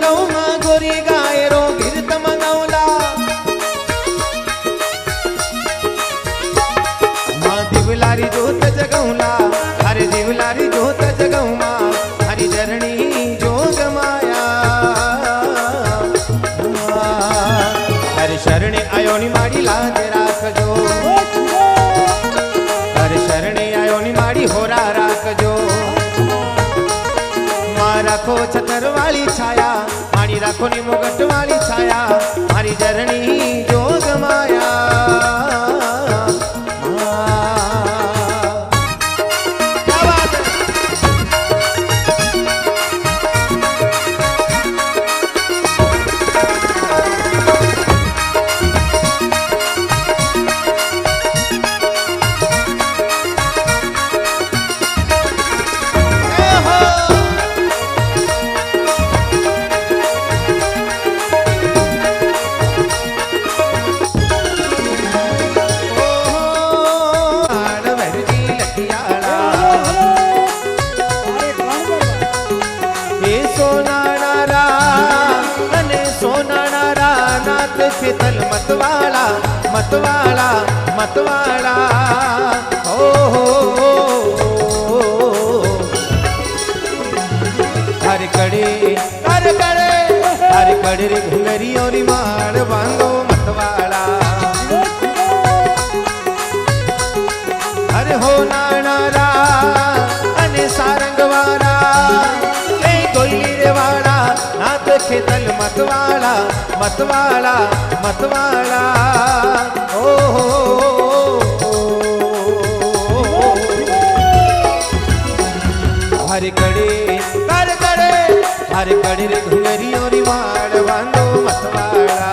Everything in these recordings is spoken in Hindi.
गौमा गोरी गायरो गिरत मंगवला माँ दिवलारी जोत जगौला हरे दिवलारी जोत जगौमा हरि धरणी जोग माया हर शरणे आयोनी माड़ी लाज राखजो हर शरणे आयोनी माड़ी होरा राखजो राखो छतर वाली छाया माड़ी राखो नी मुगट वाली छाया मारी जरणी जोग माया क्या बात है तल मतवाला मतवाला मतवाला हो हर कड़े रे घुंगरी और मार बांधो मतवाला अरे हो नानारा अने सारंगवाला ए कोयली रे वाला नाथ खेतल मतवाला मतवाला मतवाला ओ हरे कड़े हरे कड़े रे घुंगरी और माड़ बांधो मतवाला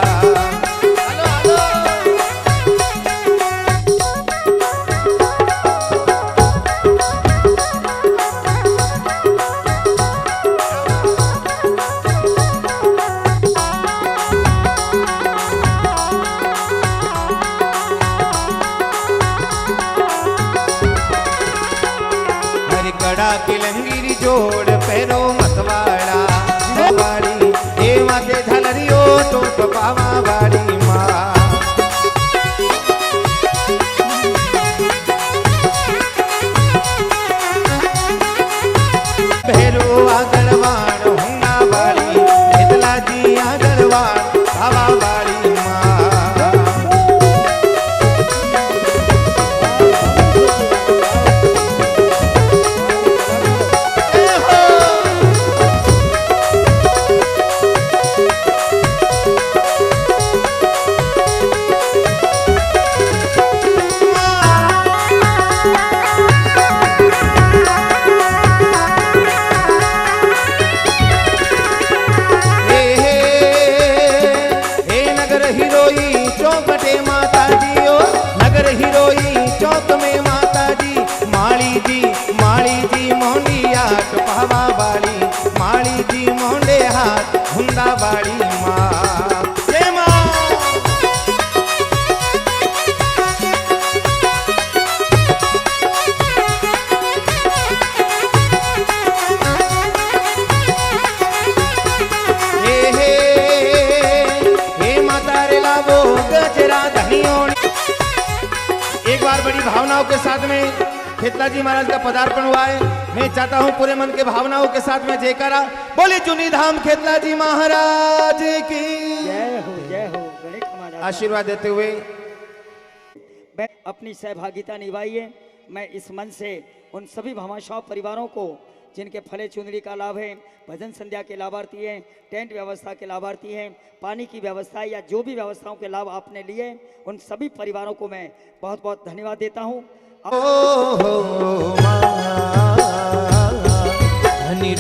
किलंगिरी जोड़ पैरो मतवाड़ा बाड़ी ए माते झलरियो तो पावा बाड़ी माँ भैरो आगलवान हुंगा बाड़ी इतला जी आगलवान पावा बाड़ी बाड़ी माँ जय माँ हे माता रे लावो गजरा धनियों। एक बार बड़ी भावनाओं के साथ में खेतला जी महाराज का पदार्पण हुआ है। मैं चाहता हूं पूरे मन के भावनाओं के साथ में जयकारा बोले चुनी धाम खेतला जी महाराज की जय हो आशीर्वाद देते हुए मैं अपनी सहभागिता निभाई है। मैं इस मन से उन सभी भामाशाह परिवारों को जिनके फले चुनरी का लाभ है, भजन संध्या के लाभार्थी हैं, टेंट व्यवस्था के लाभार्थी हैं, पानी की व्यवस्था या जो भी व्यवस्थाओं के लाभ आपने लिए, उन सभी परिवारों को मैं बहुत बहुत धन्यवाद देता हूँ।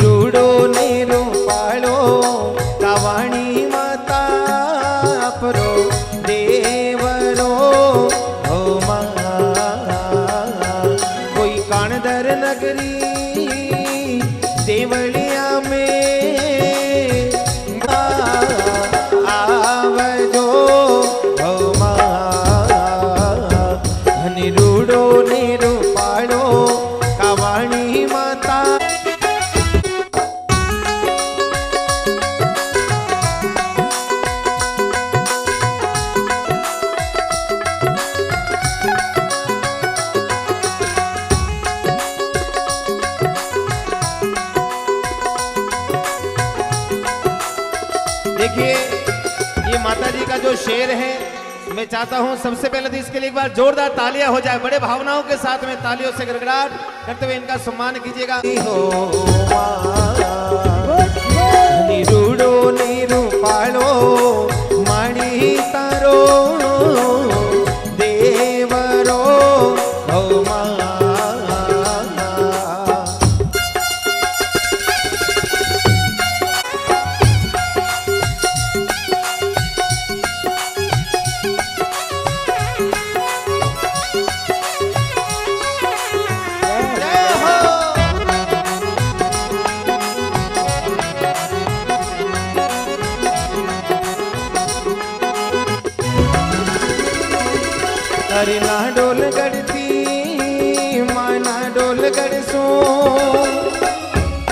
रूडो नेरो पालो कावाणी माता परो देवरो हो कोई कानदर नगरी देवलिया में आवजो हो रूडो नेरो पालो कावाणी माता देखिए ये माता जी का जो शेर है, मैं चाहता हूं सबसे पहले तो इसके लिए एक बार जोरदार तालियां हो जाए, बड़े भावनाओं के साथ में तालियों से गड़गड़ाहट करते हुए इनका सम्मान कीजिएगा। निरूडो निरूपालो मणि तारो देवरो ओ मा। अरे ना डोल गड़ती माना डोल गड़सो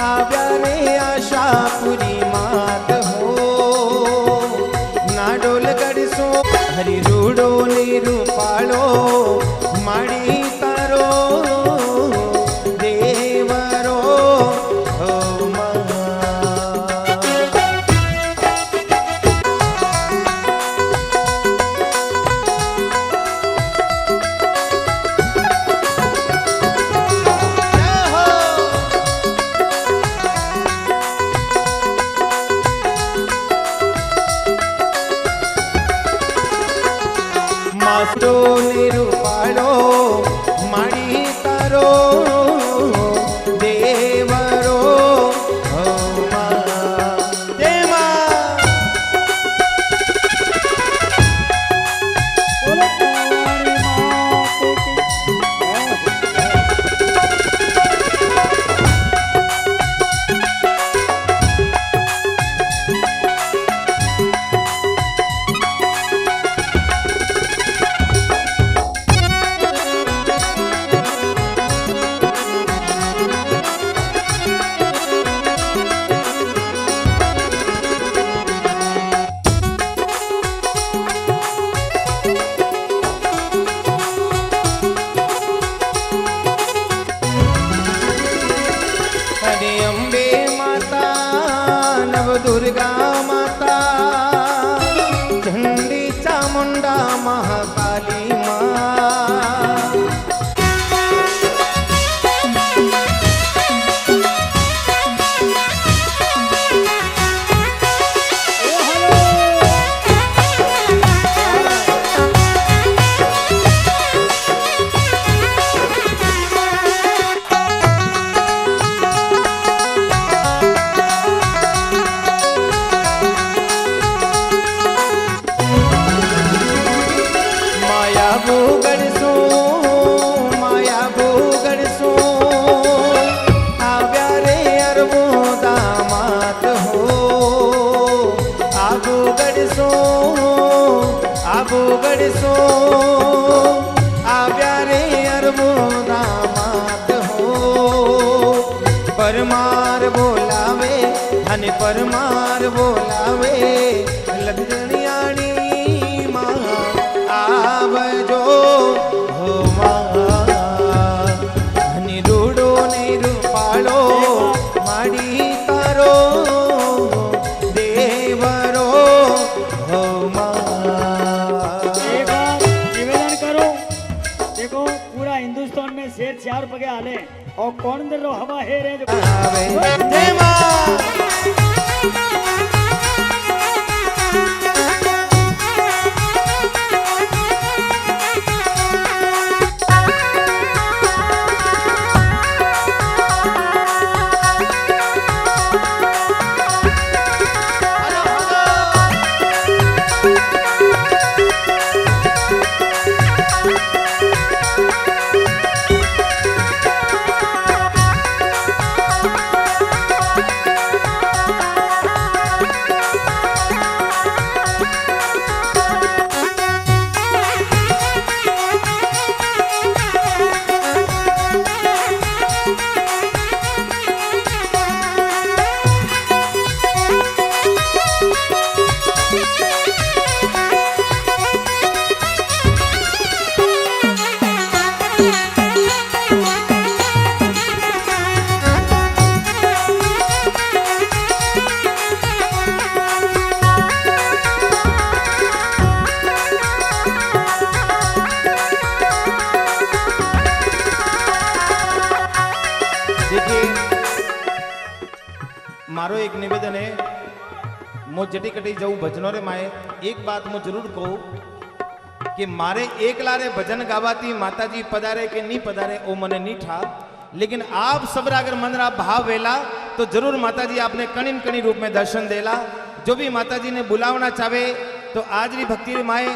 आव्या रे आशा पूरी मात हो। ना डोल गड़सो हरि रूडो निरूपालो माड़ी तारो देवरो हो मा। मास्टो निरूपालो मणि तारो देवरो हो मा। जय मां। बोलो काली मात की हरे अम्बे माता नव दुर्गा माता चंडी चामुंडा महाकाली माँ। माया भूगड़सो माया भूगड़सो आव्या रे अरबो दामात हो। आबू गड़सो आव्या रे अरबो दामात हो। परमार बोलावे धन परमार बोलावे लदनियाणी मां आवजो हो मां। निरूडो निरूपालो मणि तारो देवरो हो मां। एक बार निवेदन करो, देखो पूरा हिंदुस्तान में शेर 4 पगे आले और कौन दे रो हवा है रे जो जय मां। मारो एक निवेदन है, मो जटी कटी जाऊं भजनो रे माए, एक बात मु जरूर कहूं कि मारे एक लारे भजन गावाती माताजी पधारे के नहीं पधारे ओ मने नहीं ठा, लेकिन आप सबरा अगर मन रा भाव वेला तो जरूर माताजी आपने कणिन कणी रूप में दर्शन देला। जो भी माताजी ने बुलावना चाहे तो आज भी भक्ति माए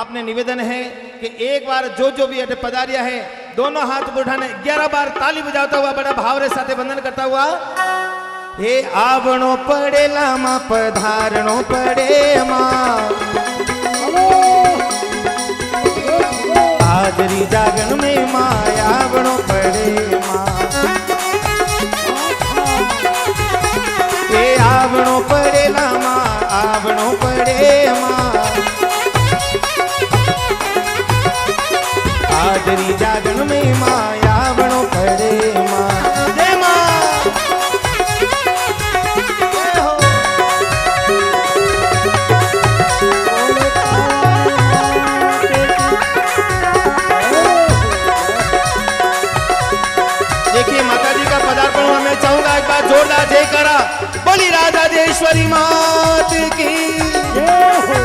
आपने निवेदन है कि एक बार जो भी अटे पधारिया है दोनों हाथ उठाने 11 बार ताली बजाता हुआ बड़ा भाव रे साथे वंदन करता हुआ, हे आवणो पड़ेला मा पधारणो पड़े मां, हाजरी जागन में मां आवणो पड़े मां, हे आवणो पड़ेला मां आवणो पड़े मां, हाजरी जागन में मां आवणो पड़े मां। जय मां। देखिए माताजी का पदार्पण हुआ, मैं चाहूंगा एक बार जोरदार जयकारा, बोली राजादेश्वरी मात की जय हो।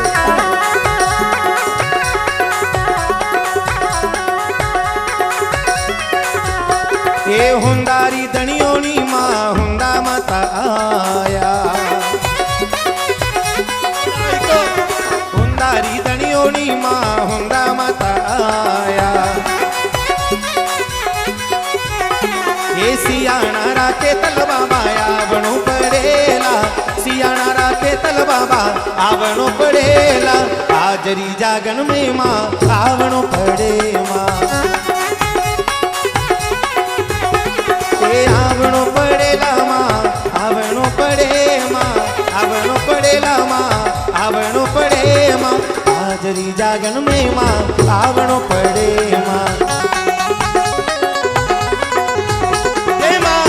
ये हुंदारी दणियोनी मां हुंदा माता आया, हुंदारी दणियोनी मां हुंदा माता आया, ये सियाना राके तल बाबा आवणो पड़ेला, सियाना राके तल बाबा आवणो पड़ेला, हाजरी जागन में मां आवणो पड़े मां, आवणो पड़ेला मां आवणो पड़े मां, आवणो पड़ेला मां आवणो पड़े मां, हाजरी जागन में मां आवणो पड़े मां। जय मां।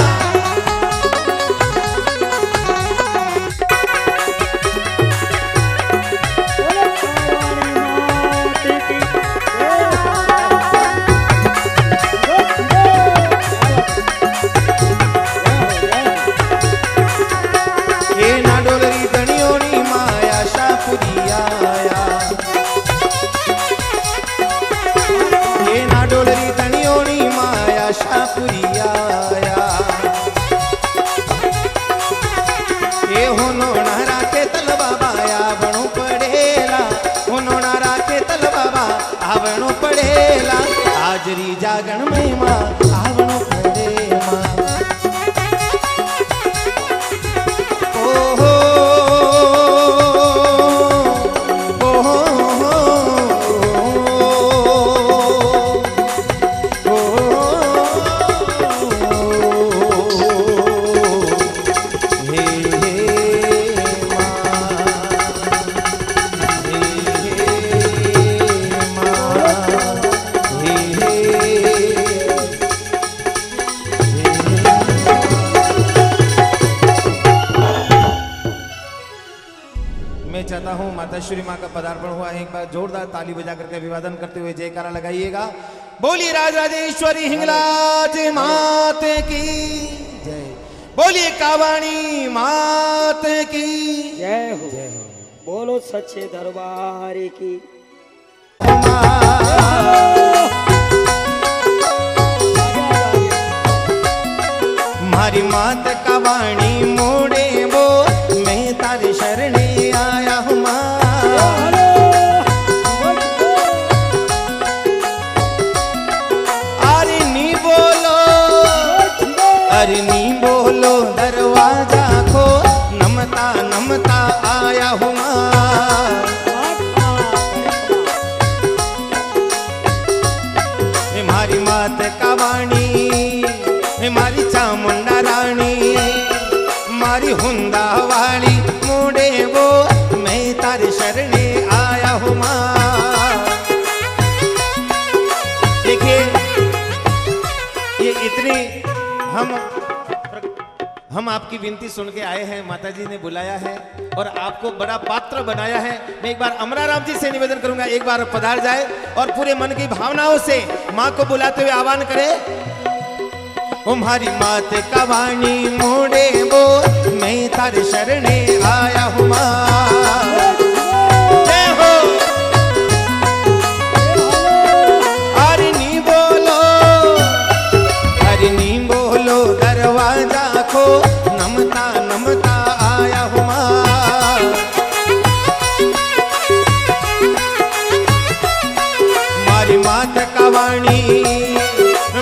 आवणो पड़ेला, हाजरी जागन में मां आवणो पड़े मां। ओ हो चाहता हूं माताश्री मां का पदार्पण हुआ है, एक बार जोरदार ताली बजा करके अभिवादन करते हुए जयकारा लगाइएगा, बोलिए राजराजेश्वरी हिंगलाज मात की जय, बोलिए कावाणी मात की जय हो, जय हो, बोलो सच्चे दरबार की। मारी मात कावाणी मोड़े वो मैं तारे शरणे आया हूँ मां, अरे नी बोलो, अरे नी बोलो दरवाजा खो, नमता नमता आया हूँ मां, मारी मात कावाणी मारी चामुंडा रानी, मारी हुंदा वाली मोड़े वो मैं तारे शरणे आया हूँ मां। देखिए ये इतनी हम आपकी विनती सुन के आए हैं, माताजी ने बुलाया है और आपको बड़ा पात्र बनाया है। मैं एक बार अमराराम जी से निवेदन करूंगा, एक बार पधार जाए और पूरे मन की भावनाओं से मां को बुलाते हुए आह्वान करे, तुम्हारी मात का वाणी मोड़े वो मैं तारे शरणे आया हूँ माँ। जय हो। अरे नी बोलो, अरे नी बोलो दरवाजा खो, नमता नमता आया हूँ माँ। मारी मात का वाणी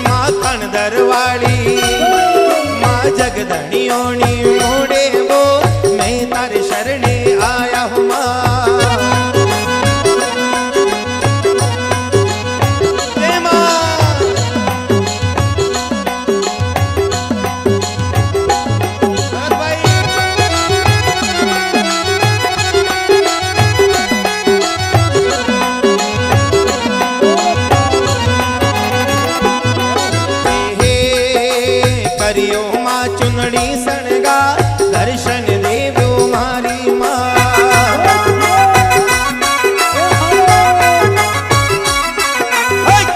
माखण दरवाड़ी, माँ जगधनियोनी मोड़े वो मैं तारे शरणे आया हूँ माँ। जय माँ। भरत भाई। करियो माँ चुनड़ी सनगा, दर्शन देवो मारी माँ।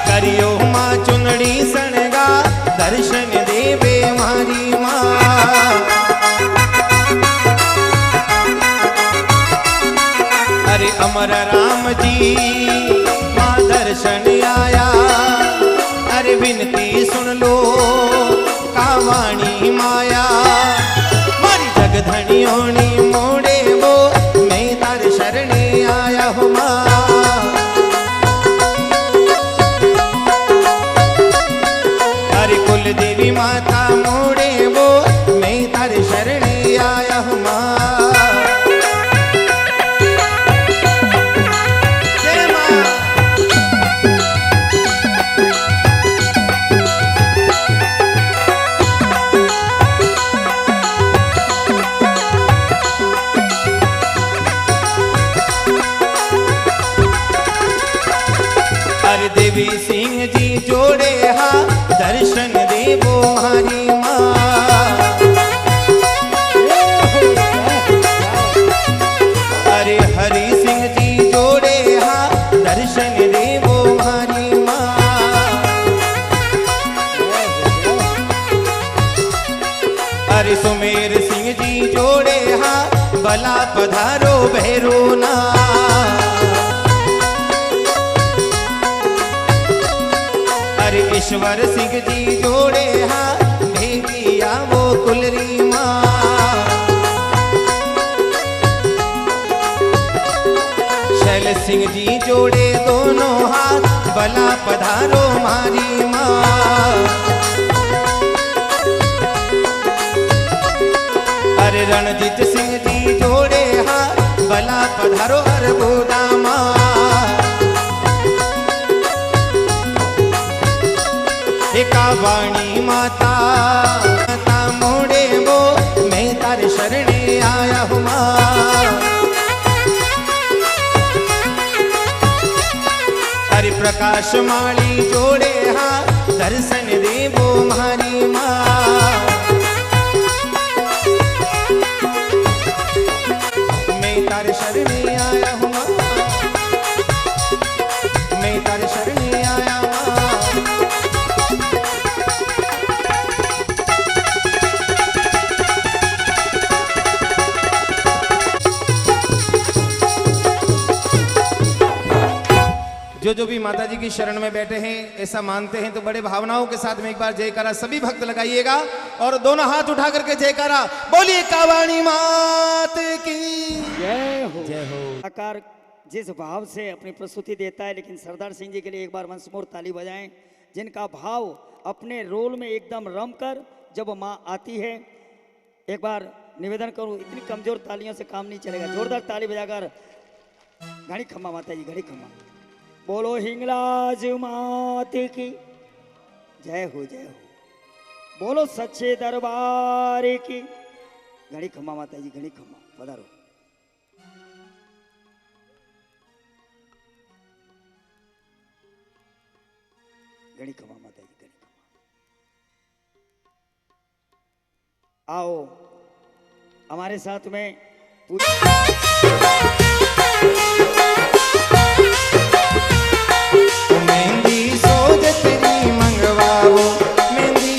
करियो माँ चुनड़ी सनगा, दर्शन देवे मारी माँ। अरे अमर राम जी माँ दर्शन आया, अरे विनती सुन लो कावाणी माया। मारी जगधनियोनी मोड़े वो मैं तारे शरणे आया हूँ माँ। अरे कुल देवी माता मोड़े वो मैं तारे शरणे आया हूँ माँ। जय माँ। देवी सिंह जी जोड़े हा, दर्शन देवो हमारी माँ। अरे हरि सिंह जी जोड़े हा, दर्शन देवो हमारी माँ। अरे सुमेर सिंह जी जोड़े हा, भला पधारो भैरो ना। अरे ईश्वर सिंह जी जोड़े हा, भेजिया वो कुलरी माँ। शैल सिंह जी जोड़े दोनों हाथ, भला पधारो मारी माँ। अरे रणजीत सिंह जी जोड़े हाथ, भला पधारो अरबोदा माँ। कावाणी माता माता मोड़े वो मैं तारे शरणे आया हूँ माँ। हरि प्रकाश माली जोड़े हा, दर्शन देवो हमारी माँ। मैं तारे शरणे आया हूँ माँ, मैं तारे शरणे आया माँ। जो भी माता जी की शरण में बैठे हैं ऐसा मानते हैं तो बड़े भावनाओं के साथ में एक बार जयकारा सभी भक्त लगाइएगा और दोनों हाथ उठा करके जयकारा बोलिए। कावाणी मात की जय हो। जय हो। आकार जिस भाव से अपनी प्रस्तुति देता है, लेकिन सरदार सिंह जी के लिए एक बार वंशमोर ताली बजाएं, जिनका भाव अपने रोल में एकदम रम कर जब माँ आती है। एक बार निवेदन करूं, इतनी कमजोर तालियों से काम नहीं चलेगा, जोरदार ताली बजाकर घड़ी खम्मा माता जी, घड़ी खम्मा। बोलो हिंगलाज मात की जय हो, जय हो। बोलो सच्चे दरबार की घड़ी खम्मा माता जी, घड़ी खम्मा, पधारो। घड़ी खम्मा माता जी, घड़ी खम्मा। आओ हमारे साथ में मेहंदी सोज तेरी मंगवाओ, मेहंदी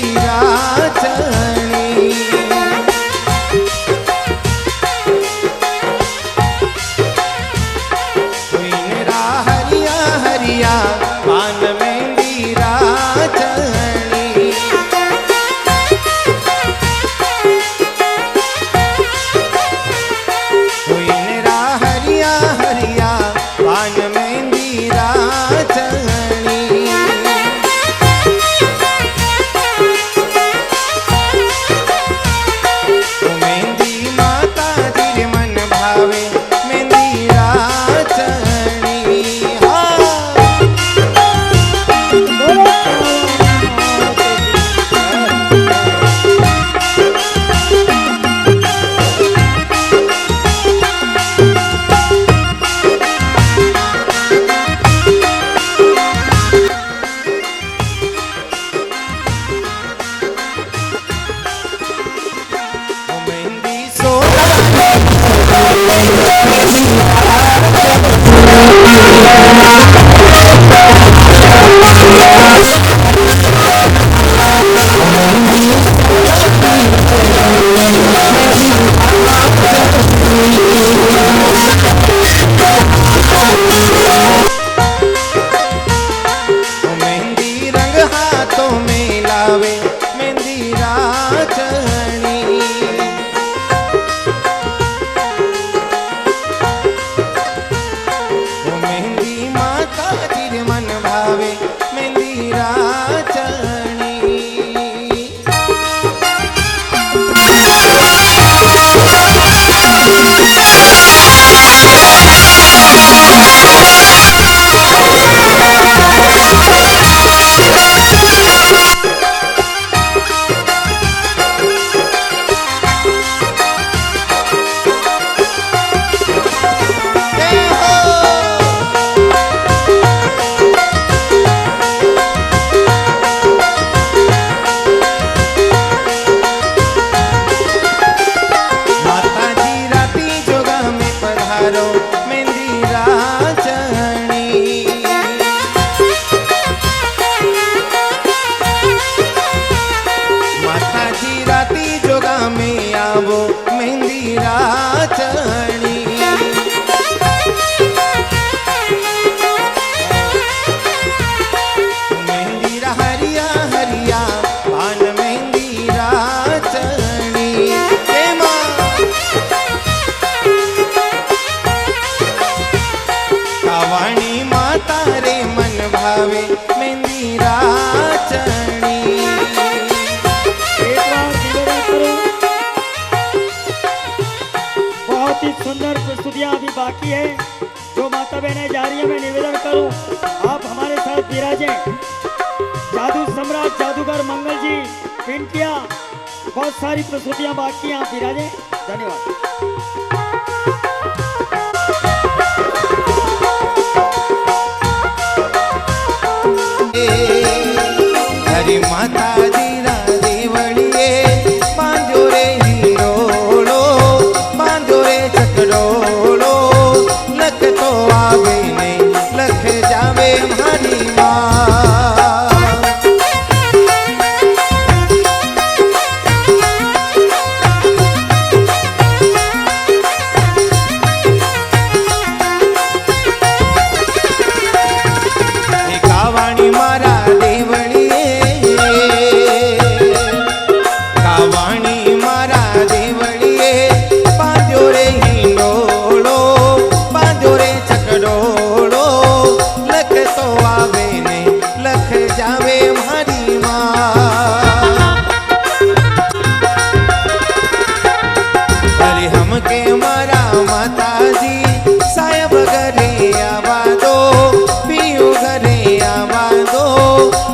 करो मेहंदी राचणी। माताजी राती जोगा में आवो मेहंदी राचणी। मेहंदी रा हरिया हरिया पान मेहंदी राचणी। हे माँ कावाणी माता रे मन भावे मेहंदी राचणी। एक बार निवेदन करो, बहुत ही सुंदर प्रस्तुतियां अभी बाकी है जो माता बहनें जा रही है। मैं निवेदन करूं आप हमारे साथ विराजें। जादू सम्राट जादूगर मंगल जी पिंटिया, बहुत सारी प्रस्तुतियां बाकी हैं, आप विराजें। धन्यवाद। हरी माता जी रा देवड़िए बांधो रे हिरोड़ो, बांधो रे चकरोड़ो। लख तो आवे ने लख जावे हमारी माँ। कावाणी मारा देवड़िए, कावाणी मारा देवड़िए बांधो रे हिंडोड़ो, बांधो रे चकड़ोड़ो। लख तो आवे ने लख जावे हमारी माँ। अरे हमके मारा माता जी साहेब घरे आवा दो, पियू घरे आवा दो।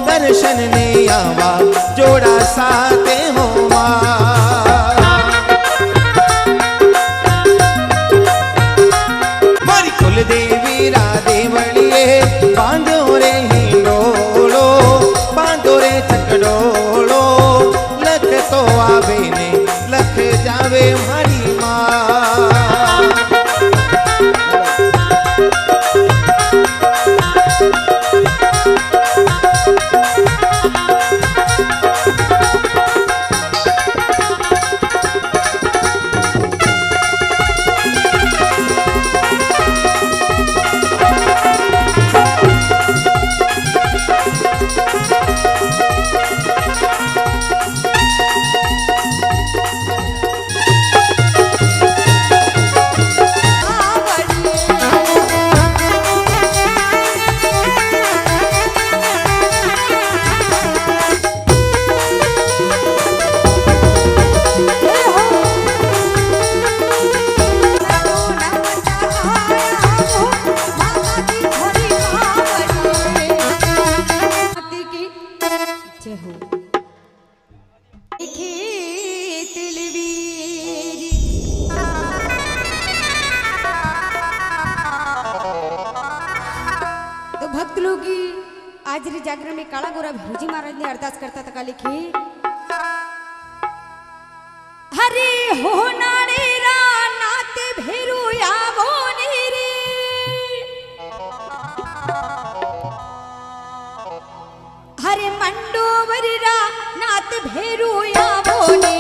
दर्शन ने आवा जोड़ा साथे हो माँ। मारी कुल देवी रा देवड़िए बांधो रे हिंडोड़ो, बांधो रे चकड़ोड़ो। लख तो आवे ने लख जावे हमारी माँ। तो भक्त लोग आज रे जागरण में काला गोरा भीजी महाराज ने अरदास करता था, लिखी हरे हो नारे रा नात भेरू आवो रे। हरे मंडोवर रा नात भेरू आवो रे।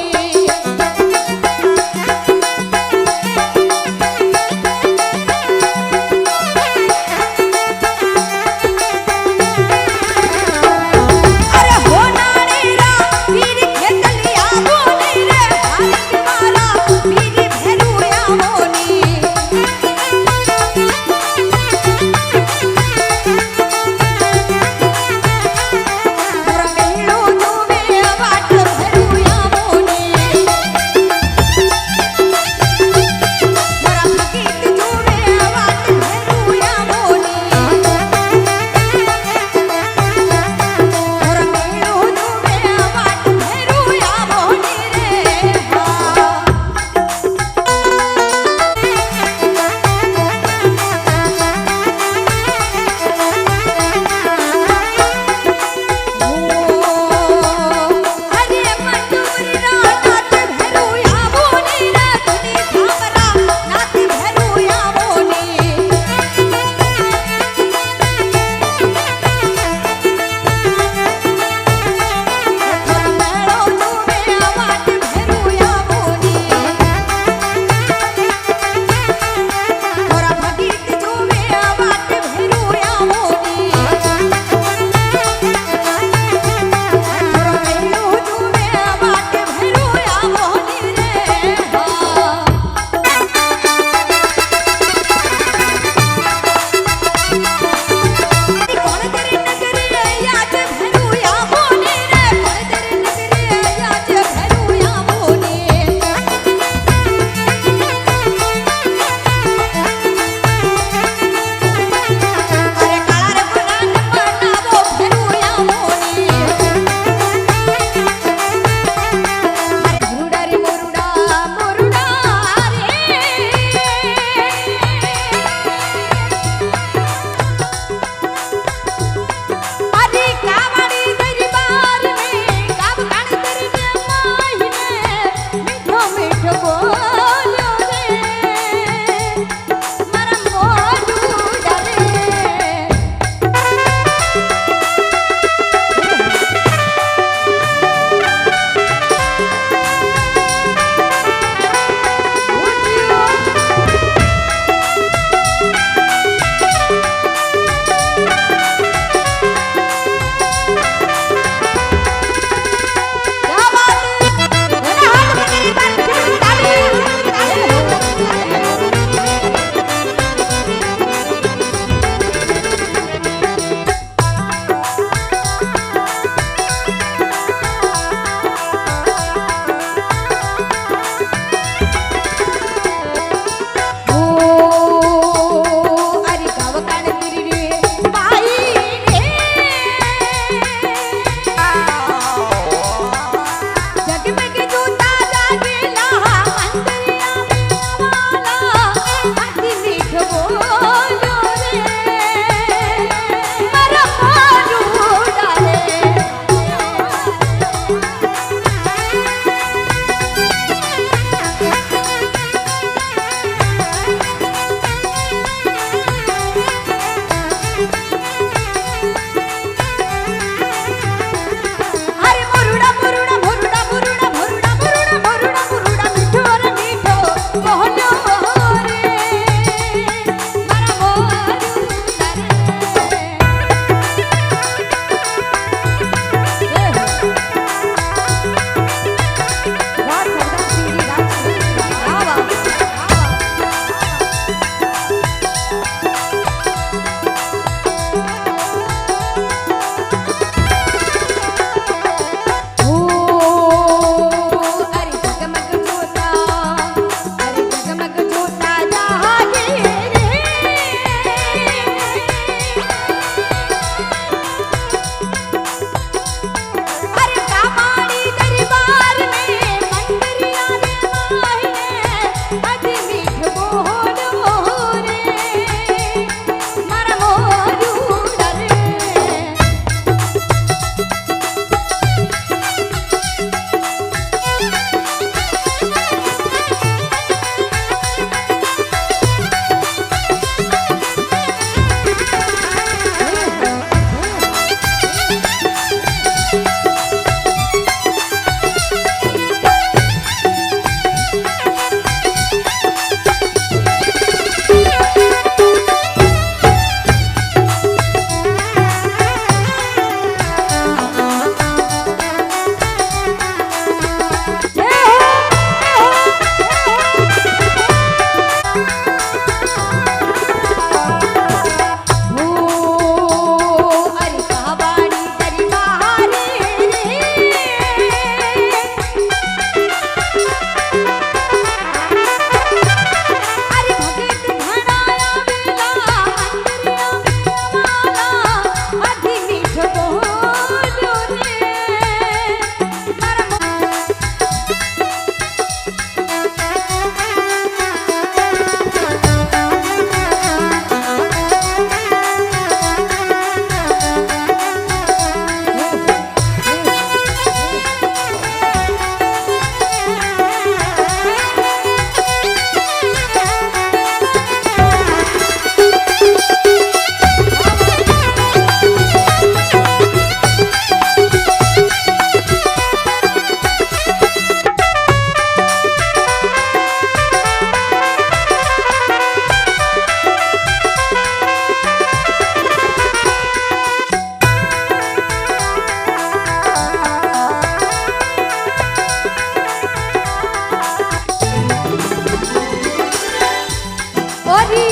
मारी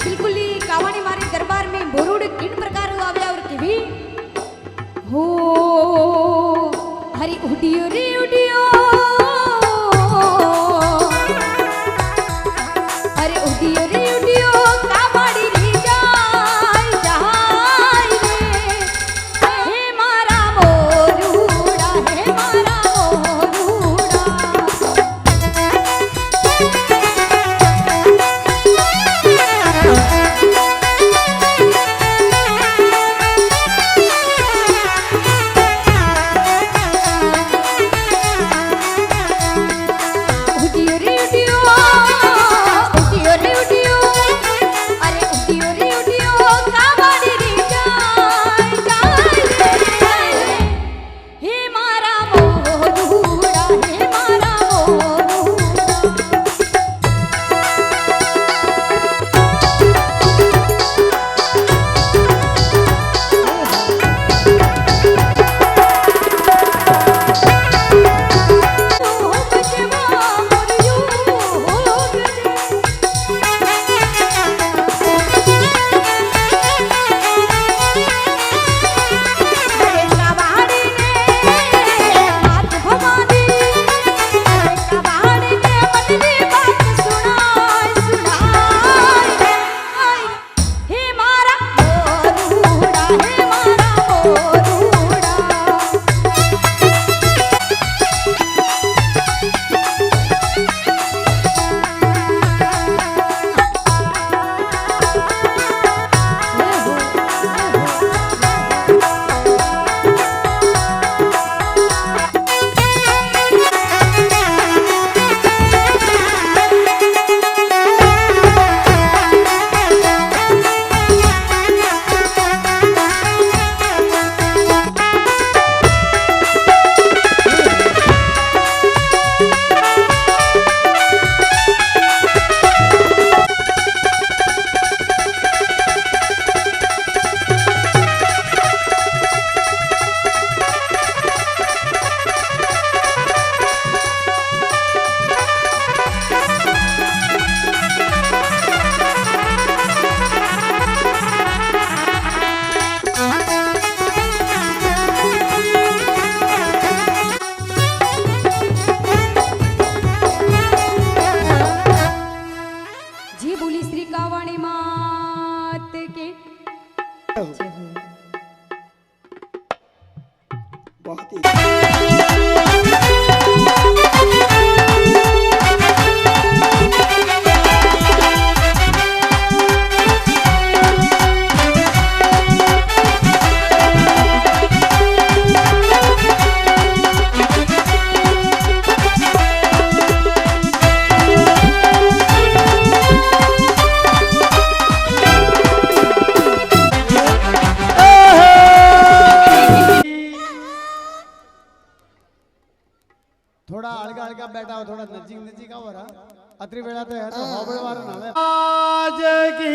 बिल्कुल ही कावाणी मारी दरबार में बोरुड किन प्रकार आवे और किवी हो हरी उडियो रे उडियो अरे उडियो रे उडियो कावाड़ी रे जाय जाय रे हे मारा मोरूड़ा हे मारा मोरूड़ा उडियो रे उडियो अरे उडियो रे उडियो कावाड़ी रे जाय जाय रे हे मारा मोरूड़ा हे मारा मोरूड़ा हो गजवा मोरियो हो अरे कबाड़ी ने हाथ भवानी अरे कबाड़ी ने अपनी बात सुनाय सुनाय हे मारा मोरूड़ा हे मारा मोरूड़ा जी बोली श्री कावाणी मात के बहुत ही थोड़ा अलगा अलगा बैठा हो, थोड़ा नजीक नजीक हो रहा अतरी बेड़ा तो है तो होबड़ वाला नाम है। आज की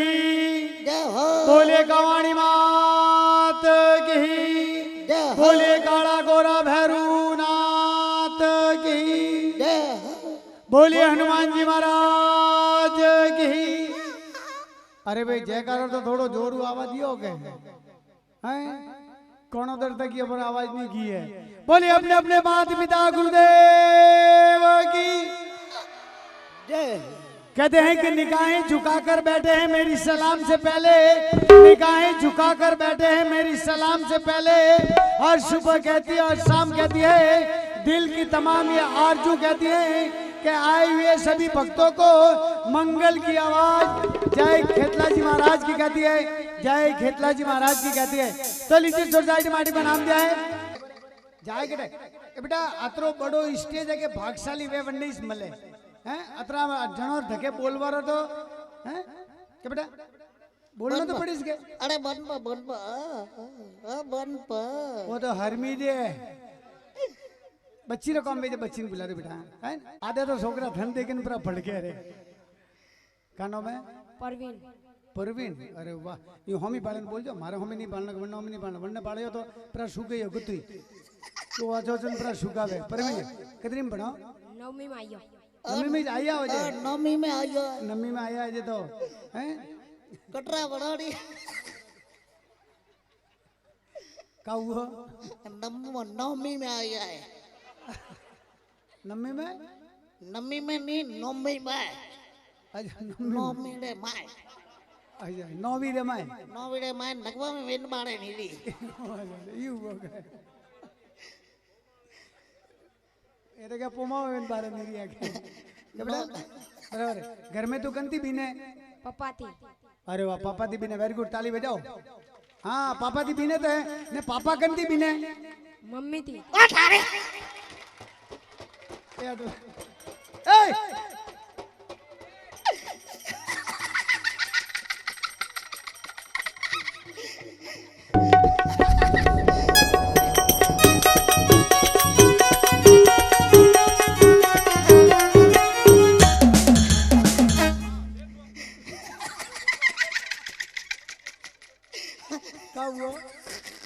बोले कवाणी मात की बोले काला गोरा भैरूनाथ की बोले हनुमान जी महाराज की। अरे भाई जयकारा तो थोड़ो जोरू आवाज दियो के हैं कौन उधर तक ये पर आवाज नहीं की है। बोले अपने अपने माता पिता गुरुदेव की कहते हैं कि निगाहें झुकाकर बैठे हैं मेरी सलाम से पहले, निगाहें झुकाकर बैठे हैं मेरी सलाम से पहले। और सुबह कहती है और शाम कहती है, दिल की तमाम ये आरजू कहती है कि आए हुए सभी भक्तों को मंगल की आवाज जय खेतला जी महाराज की कहती है, जय खेतला जी महाराज की कहती है। तो लीजिए सोसाइटी माटी का नाम दिया है जाए के बेटा अतरो बड़ो स्टेज है के भागशाली वे वन्ने इस मले हैं अतरा जनो धके बोलवारो तो हैं के बेटा बोलना तो पड़ी इसके। अरे बन पा वो तो हरमी दे बच्ची रो काम में बच्ची ने बुला दे बेटा हैं आधे तो छोकरा धन देके पूरा फड़के रे का नाम है परवीन। परवीन अरे वाह ये होमी पालन बोल जो मारे होमी नहीं पालना वरना होमी नहीं पालना वरना पाले तो पूरा सूख गई हो गुत्ती तो आजो जन पूरा सूखा है। परवीन कितनी में पढ़ाओ? 9वीं में आयो। नमी में आया हो जाए नमी में आयो नमी में आया है तो हैं कटरा बड़ाड़ी का हुआ नमी में आया है नमी में नमी में नहीं नमी में अच्छा नमी रे माय अच्छा नौवी रे माय नमी रे माय नगवा में वेन बाड़े नीली यू हो गए ये तो क्या पोमा में बारे मेरी आके बराबर घर में तो कंती बीने पपाती अरे वाह पापा दी बीने वेरी गुड ताली बजाओ हाँ पापा दी बीने तो है ने पापा कंती बीने मम्मी थी ए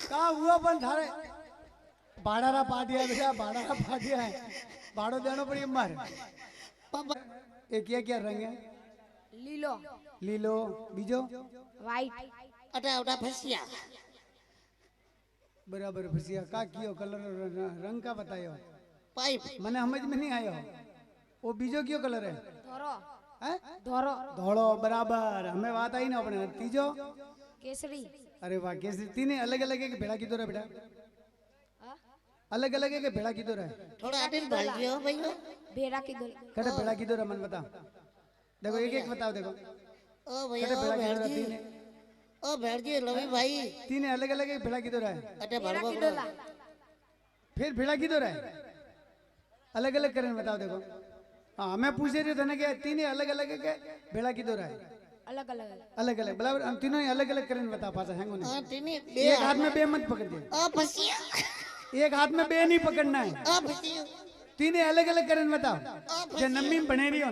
का हुआ पण थारे भाड़ारा पाटिया बेटा भाड़ारा पाटिया है भाड़ो देनो पड़ी मार पापा ये क्या रंग है लीलो लीलो बीजो वाइट अटा अटा फसिया बराबर फसिया का कियो कलर रंग का बतायो पाइप मने समझ में नहीं आयो वो बीजो क्यों कलर है धोरो हैं धोरो धोलो बराबर हमें बात आई ना अपने तीजो केसरी अरे वाह कैसे तीन अलग अलग है कि भेड़ा की तो रहा बेटा अलग अलग है कि भेड़ा की तो रहा थोड़ा आटे डाल दियो भैया भेड़ा की दुल कटे भेड़ा की तो रहा मन बता देखो एक बताओ देखो ओ भैया कटे ओ भेड़ा की तो भेड़ जी तीन ओ भेड़ जी लवी भाई तीन अलग अलग है भेड़ा की तो रहा अटे भेड़ा भड़को की डोला फिर भेड़ा की तो रहा अलग अलग करें बताओ देखो हाँ हमें पूछे रहे थे ना कि तीन अलग अलग है कि भेड़ा की तो रहा अलग अलग अलग अलग बराबर हम तीनों ही अलग अलग करें बता पासा हैंगो नहीं हां तिनी एक हाथ में बे मत पकड़ दे ओ फसिया एक हाथ में बे नहीं पकड़ना है ओ फसिया तीन अलग अलग करें बताओ जो नम्मी में बने रही हो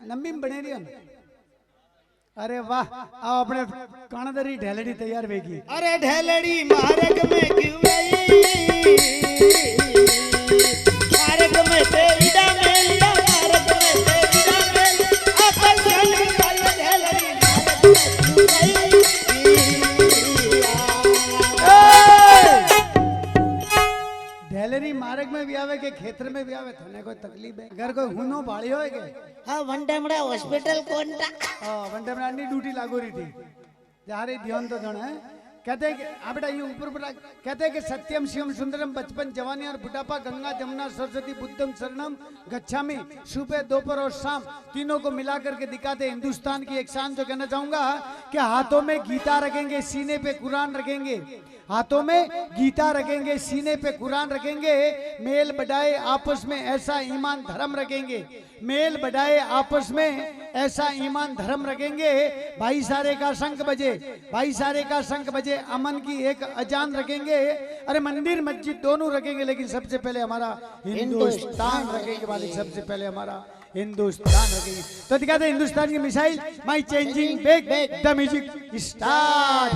नम्मी में बने रही हो अरे वाह आओ अपने कानादरी ढेलड़ी तैयार बेगी अरे ढेलड़ी मार्ग में क्यों गई मार्ग में तेरा मेला मार्ग में तेरा मेला अकल चली चल ढेलड़ी मार्ग में क्यों गई ढेलरी मार्ग में भी आवे के खेतर में भी आवे थने कोई तकलीफ है घर कोई हुनो भाड़ी होए के हां वनडेमड़ा हॉस्पिटल कोनटा वन टाइम रानी ड्यूटी लागू रही थी जा रही ध्यान तो जन है कहते हैं कि बेटा ये ऊपर कहते हैं कि सत्यम शिवम सुंदरम बचपन जवानी और बुढ़ापा गंगा जमुना सरस्वती बुद्धम शरणम गच्छामि सुबह दोपहर और शाम तीनों को मिला करके दिखाते हिंदुस्तान की एक शान जो कहना चाहूंगा कि हाथों में गीता रखेंगे सीने पे कुरान रखेंगे हाथों में गीता रखेंगे सीने पे कुरान रखेंगे मेल बढ़ाए आपस में ऐसा ईमान धर्म रखेंगे मेल बढ़ाए आपस में ऐसा ईमान धर्म रखेंगे भाईचारे का शंख बजे भाईचारे का शंख बजे अमन की एक अजान रखेंगे अरे मंदिर मस्जिद दोनों रखेंगे लेकिन सबसे पहले हमारा हिंदुस्तान रखेंगे वाले सबसे पहले हमारा हिंदुस्तान रखेंगे तो दिखाते हिंदुस्तान की missile my changing back the music start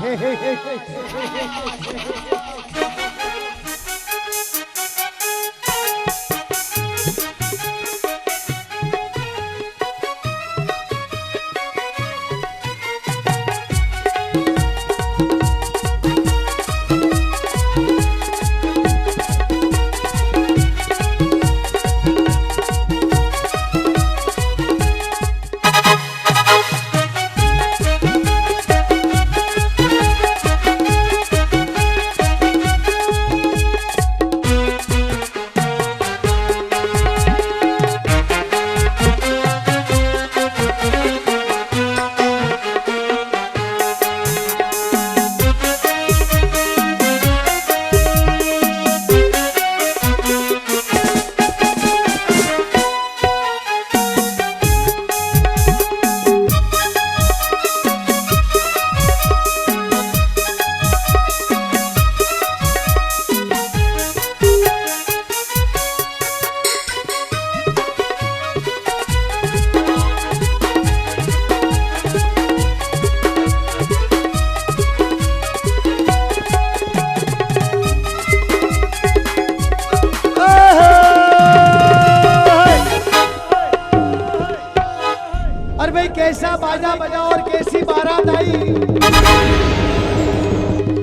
और भाई कैसा बाजा बजा और कैसी बारात आई,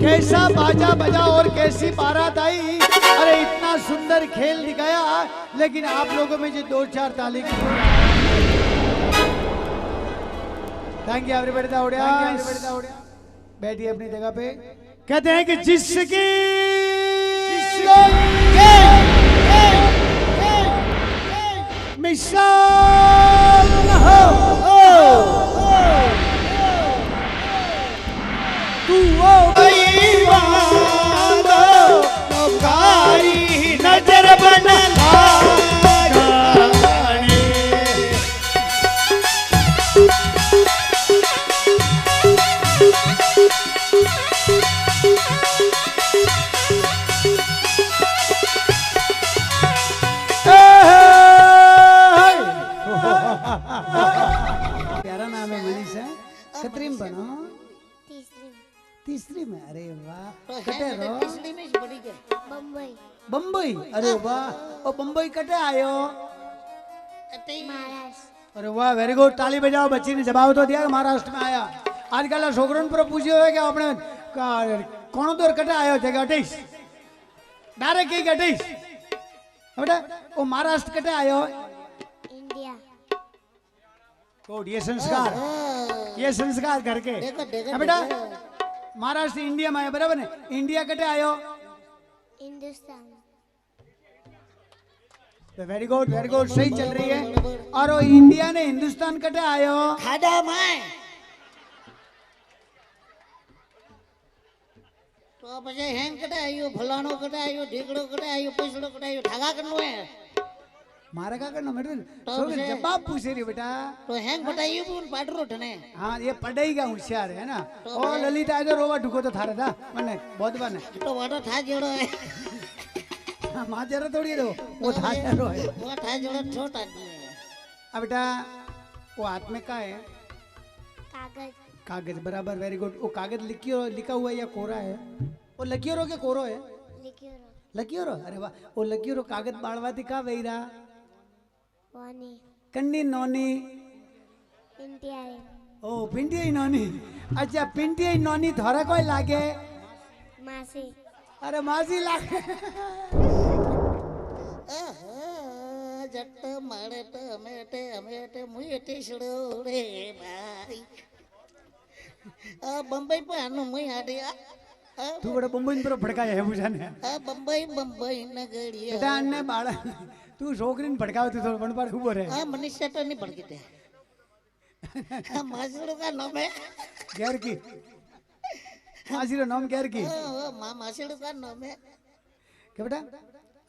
कैसा बाजा बजा और कैसी बारात आई। अरे इतना सुंदर खेल दिखाया, लेकिन आप लोगों में जो 2-4 ताली की। Thank you everybody the audience. बैठिए अपनी जगह पे। कहते हैं कि जिसकी मिसाल न हो तू वो नजर बना प्यारा नाम है मनीषा। कतरी में बनो? तीसरी में। अरे वाह। कटे रो? बम्बई। बम्बई। अरे वाह। ओ बम्बई कटे आयो? महाराष्ट्र। अरे वाह, वेरी गुड। ताली बजाओ। बच्ची ने जवाब तो दिया महाराष्ट्र में आया। आजकल छोकरों पर पूछ्यो है कि आपने कौन दूर कटे आयो थे? 28 डायरेक्ट ही 28 बेटा। वो महाराष्ट्र कटे आयो? इंडिया। गुड। ये संस्कार करके बेटा। महाराष्ट्र इंडिया में आया, बराबर है। इंडिया कटे आयो? Hindustan. Very good, very good. सही चल रही है। और वो इंडिया ने हिंदुस्तान कटे आयो? खाड़ा में। तो પછી હેંગ કટે આયો, ફલાણો કટે આયો, ઢીકડો કટે આયો, પૈસડો કટે આયો, ઠાગા કરનો હે मारा का करना मेरे तो सो मुझे- जवाब पूछे रही बेटा। તો હેંગ બટાયું પણ પાડરો ઠને हाँ ये पढ़ाई का होशियार है ना। ओ ललित आज रोवा ढुको तो थारे था मैंने बहुत बार ने તો વાટો થા જેડો હે माँ जरा थोड़ी है वो था जरो है। વો થા જેડો છોટા દી अब बेटा वो हाथ में का है? કાગજ कागज। बराबर, वेरी गुड। वो कागज लिखा हुआ है या कोरा है? वो लकीरो के कोरो है? લખ્યો लकीरो। अरे वाह। वो लकीरो कागज बाड़वाती का वेरा વાની कन्नी नौनी। ઇન્ડિયા ओ पिंटी नौनी। अच्छा पिंटी नौनी थोड़ा कोई लागे? માસી अरे मासी लागे। જટ માળેટ અમેટે અમેટે મુયેટે છડોડે ભાઈ આ બંબઈ પાનો મુય હાડે तू बड़ा बम्बई पर भड़काया है मुझे ने। આ બંબઈ બંબઈ નગરિયા बेटा अन्ने बाड़ा तू छोकरी ने भड़काओ तू थोड़ा बनपाड़ ऊपर है। આ મનીષા તો નહીં ભડકીતે આ માસુડો કા નામ है गैर की मासी रो नाम गैर की माँ मासुडो का नाम है के बेटा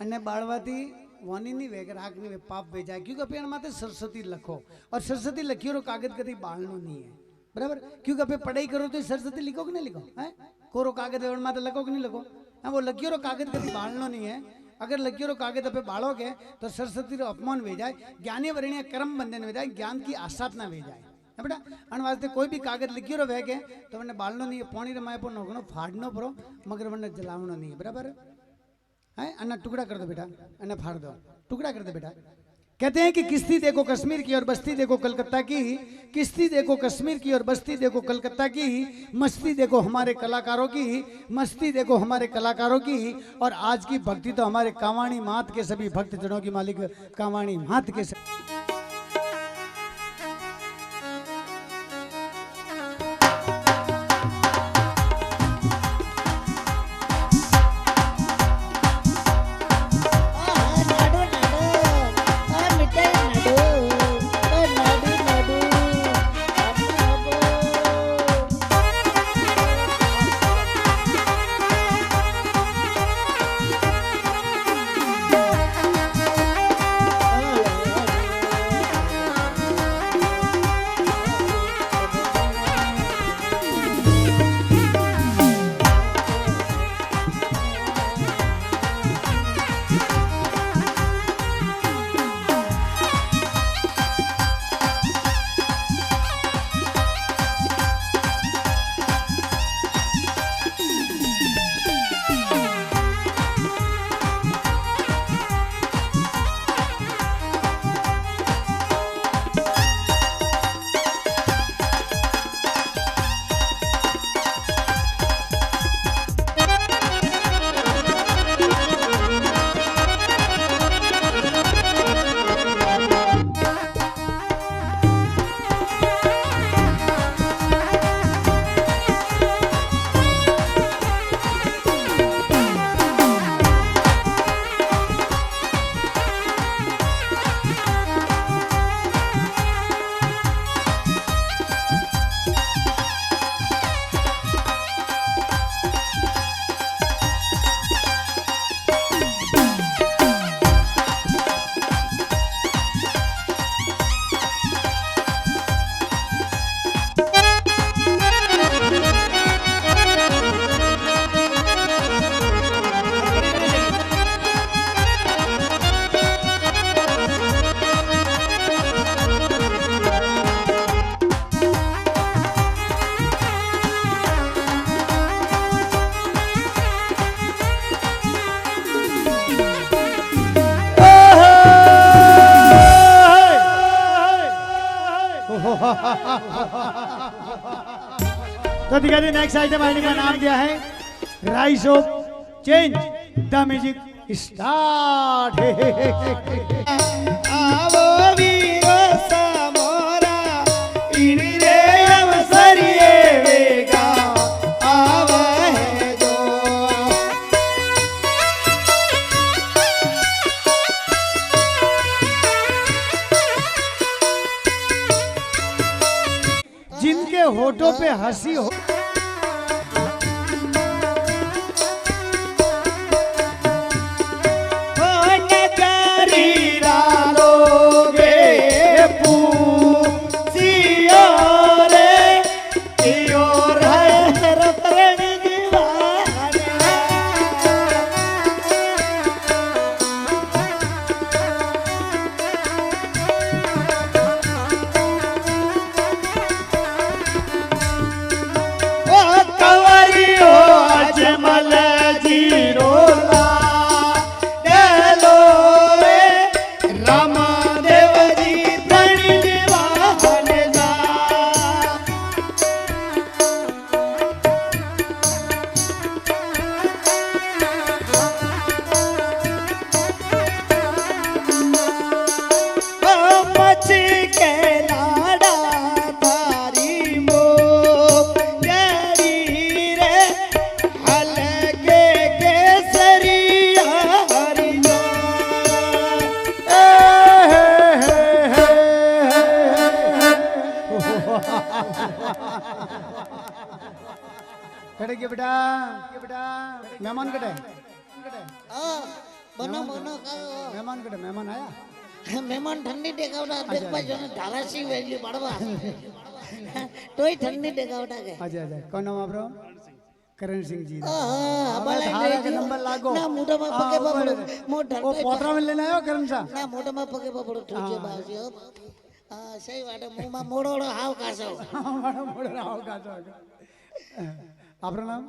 अन्ने बाड़वाती वानी नहीं वे राग नहीं वे पाप वे जाए क्योंकि अपने माते सरस्वती लखो और सरस्वती लखी और कागज कभी बालनो नहीं है। बराबर, क्योंकि अपने पढ़ाई करो तो सरस्वती लिखो कि नहीं लिखो है? कोरो कागज माते लखो कि नहीं लखो? हाँ वो लकीरो कागज कभी बालनो नहीं है। अगर लकीरो कागज अपने बालोगे तो सरस्वती रो अपमान वे जाए, ज्ञानी वर्णीय कर्म बंधन वे जाए, ज्ञान की आसाधना वे जाए। है बेटा अन वास्ते कोई भी कागज लिखियो वे के तो मैंने बालनो नहीं है, पानी रमाए पर नोकनो फाड़नो परो मगर मैंने जलावनो नहीं है। बराबर है। अन्ना टुकड़ा कर दो बेटा, अन्ना फाड़ दो, टुकड़ा कर दो बेटा। कहते हैं कि किश्ती देखो कश्मीर की और बस्ती देखो कलकत्ता की, किश्ती देखो कश्मीर की और बस्ती देखो कलकत्ता की, मस्ती देखो हमारे कलाकारों की, मस्ती देखो हमारे कलाकारों की। और आज की भक्ति तो हमारे कावाणी मात के सभी भक्तजनों की मालिक कावाणी मात के नाडू नाडू मिठाई नाडू नाडू तो दिखा दे नेक्स्ट आइटम आने का नाम दिया है rice of change the music start. आवो वीरो समोरा इनी रे अवसरिए वेगा आवा है जो जिनके होठों पे हंसी हो कटे के बेटा मेहमान कटे बनो बनो मेहमान आया मेहमान ठंडी टेकावटा देख पाजो ने धारासी वेली पड़वा तोय ठंडी टेकावटा के अच्छा कौन नाम आपरो करण सिंह जी हमारे धारा के नंबर लागो ना मोटा में पके पकड़ो मोटा वो पोतरा में लेने आयो करण सा ना मोटा में पके पकड़ो ठोके बाजी हो सही बात है मुंह में मोड़ोड़ो हाव कासो मोड़ो हाव कासो आपरो नाम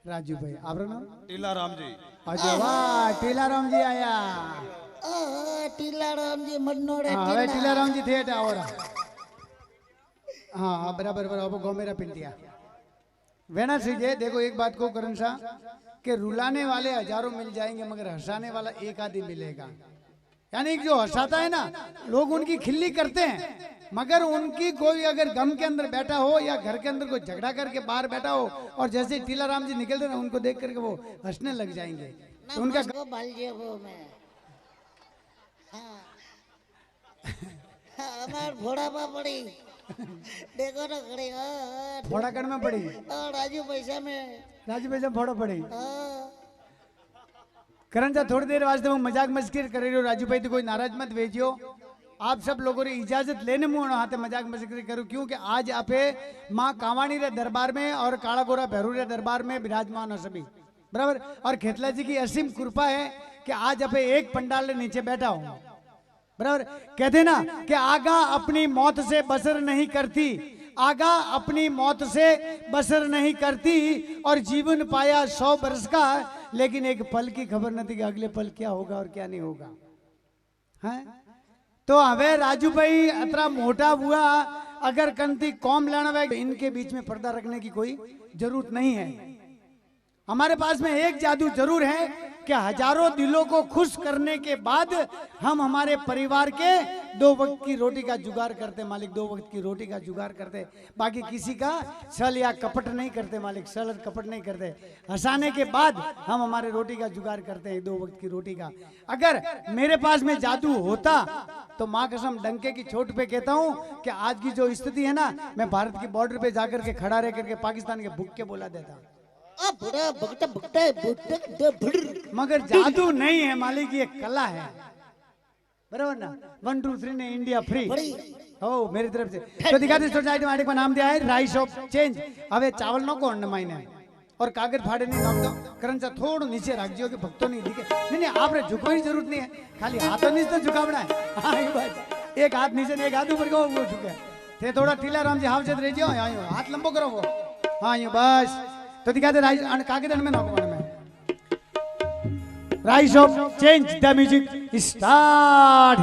राजू भाई आपरो नाम टीलाराम जी। अच्छा वाह टीलाराम जी आया टीलाराम जी मनोड़े हाँ टीलाराम जी थे आवड़ा हाँ बराबर बराबर गौ मेरा पिंटिया वेना सीधे देखो एक बात को करण सा कि रुलाने वाले हजारों मिल जाएंगे मगर हंसाने वाला एक आदमी मिलेगा। यानी जो हंसाता है ना लोग उनकी खिल्ली करते हैं मगर उनकी कोई अगर गम के अंदर बैठा हो या घर के अंदर कोई झगड़ा करके बाहर बैठा हो और जैसे टीलाराम जी निकलते ना उनको देख करके वो हंसने लग जाएंगे तो उनका हमार घोड़ा पा पड़ी देखो ना खड़े फोड़ा कड़ में पड़ी राजू पैसा फोड़ा पड़ी करण सा थोड़ी देर वास्ते मैं मजाक मस्कर कर रही हूँ राजू भाई तो कोई नाराज मत भेजियो आप सब लोगों ने इजाजत लेने मुँह हाथे मजाक मस्कर करूँ क्योंकि आज आप माँ कावाणी रे दरबार में और काला गोरा भैरू रे दरबार में विराजमान हो सभी बराबर और खेतला जी की असीम कृपा है कि आज आप एक पंडाल के नीचे बैठा हूँ बराबर कहते ना कि आगा अपनी मौत से बसर नहीं करती आगा अपनी मौत से बसर नहीं करती और जीवन पाया 100 बरस का लेकिन एक पल की खबर नहीं थी कि अगले पल क्या होगा और क्या नहीं होगा है तो हवे राजू भाई अतरा मोटा हुआ अगर कंती कौम लाना इनके बीच में पर्दा रखने की कोई जरूरत नहीं है। हमारे पास में एक जादू जरूर है कि हजारों दिलों को खुश करने के बाद हम हमारे परिवार के 2 वक्त की रोटी का जुगाड़ करते मालिक 2 वक्त की रोटी का जुगाड़ करते बाकी किसी का छल या कपट नहीं करते मालिक छल और कपट नहीं करते हंसाने के बाद हम हमारे रोटी का जुगाड़ करते हैं 2 वक्त की रोटी का। अगर मेरे पास में जादू होता तो माँ कसम डंके की चोट पे कहता हूँ कि आज की जो स्थिति है ना मैं भारत की बॉर्डर पे जाकर के खड़ा रह करके पाकिस्तान के भूख के बोला देता मगर जादू नहीं है मालिक ये कला है बराबर ना 1 2 3 ने इंडिया फ्री हो मेरी तरफ से तो दिखाते आइटम का नाम दिया है राइस ऑफ चेंज। अब चावल नो को मायने और कागज फाड़े नहीं नाम दो करण सा थोड़ा नीचे रख दियो कि भक्तों नहीं दिखे नहीं आपने झुकने की जरूरत नहीं है खाली हाथों नीचे तो झुकावना है। हाँ ये बात एक हाथ नीचे एक हाथ ऊपर को वो झुके थे थोड़ा टीलाराम जी हाफ रह जाओ हाथ लंबो करो वो हाँ ये बस तो दिखाते कागज में नौको में rice of change the music start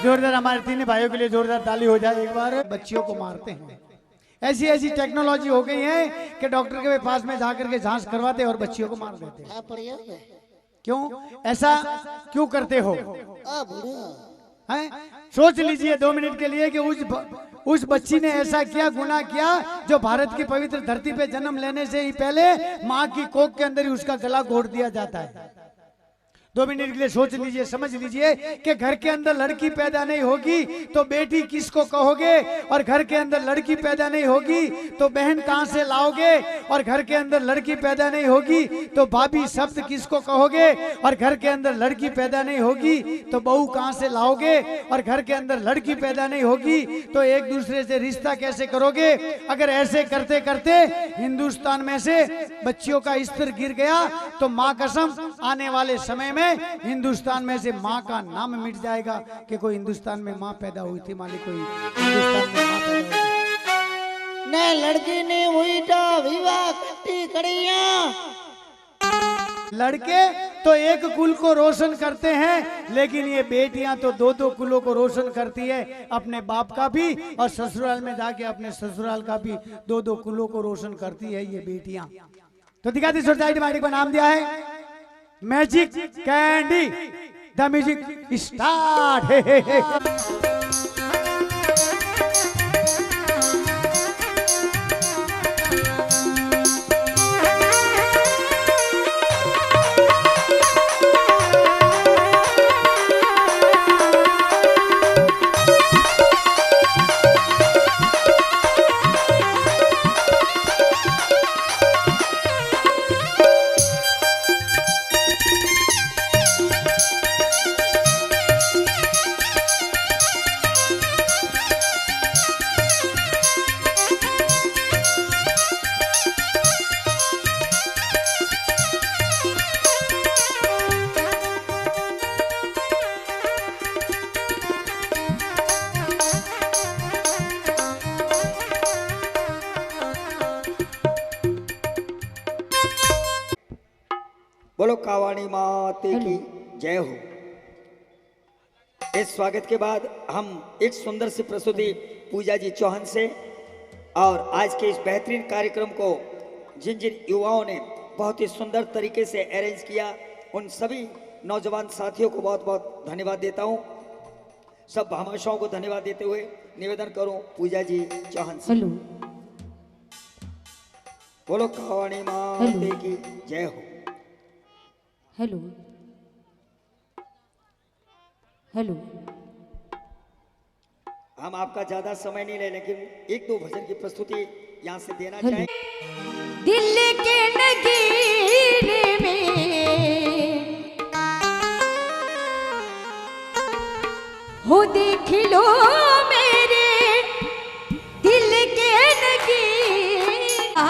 जोरदार हमारे तीनों भाइयों के लिए जोरदार ताली हो जाए एक बार। बच्चियों को मारते हैं, ऐसी ऐसी टेक्नोलॉजी हो गई है कि डॉक्टर के पास में जाकर के जांच करवाते और बच्चियों को मार देते। हाँ बढ़िया है। क्यों ऐसा क्यों करते हो? बुढ़ा हैं? सोच लीजिए 2 मिनट के लिए कि उस बच्ची ने ऐसा क्या गुनाह किया जो भारत की पवित्र धरती पे जन्म लेने से ही पहले माँ की कोख के अंदर ही उसका गला घोट दिया जाता है। 2 मिनट के लिए सोच लीजिए, समझ लीजिए कि घर के अंदर लड़की पैदा नहीं होगी तो बेटी किसको कहोगे, और घर के अंदर लड़की पैदा नहीं होगी तो बहन कहां से लाओगे, और घर के अंदर लड़की पैदा नहीं होगी तो भाभी शब्द किसको कहोगे, और घर के अंदर लड़की पैदा नहीं होगी तो बहू कहां से लाओगे, और घर के अंदर लड़की पैदा नहीं होगी तो एक दूसरे से रिश्ता कैसे करोगे। अगर ऐसे करते करते हिंदुस्तान में से बच्चियों का स्तर गिर गया तो मां कसम आने वाले समय में हिंदुस्तान में से माँ का नाम मिट जाएगा कि कोई हिंदुस्तान में माँ पैदा हुई थी, मालिक कोई हिंदुस्तान में माँ पैदा हुई ने लड़की ने हुई तो विवाह कट्टी कड़िया। लड़के तो एक कुल को रोशन करते हैं, लेकिन ये बेटियां तो 2-2 कुलों को रोशन करती है, अपने बाप का भी और ससुराल में जाके अपने ससुराल का भी 2-2 कुलों को रोशन करती है ये बेटियां। तो दिखाती सोसाइटी मालिक का नाम दिया है magic candy. The music start. बोलो कावाणी माते की जय हो। इस स्वागत के बाद हम एक सुंदर सी प्रस्तुति पूजा जी चौहान से, और आज के इस बेहतरीन कार्यक्रम को जिन जिन युवाओं ने बहुत ही सुंदर तरीके से अरेंज किया, उन सभी नौजवान साथियों को बहुत बहुत धन्यवाद देता हूं। सब भामाशाओं को धन्यवाद देते हुए निवेदन करूं पूजा जी चौहान से। हेलो बोलो कावाणी माते की जय हो। हेलो हेलो हम आपका ज्यादा समय नहीं ले, लेकिन 1-2 भजन की प्रस्तुति यहाँ से देना चाहें। दिल के नगीने में हो देख लो मेरे दिल के नगीने।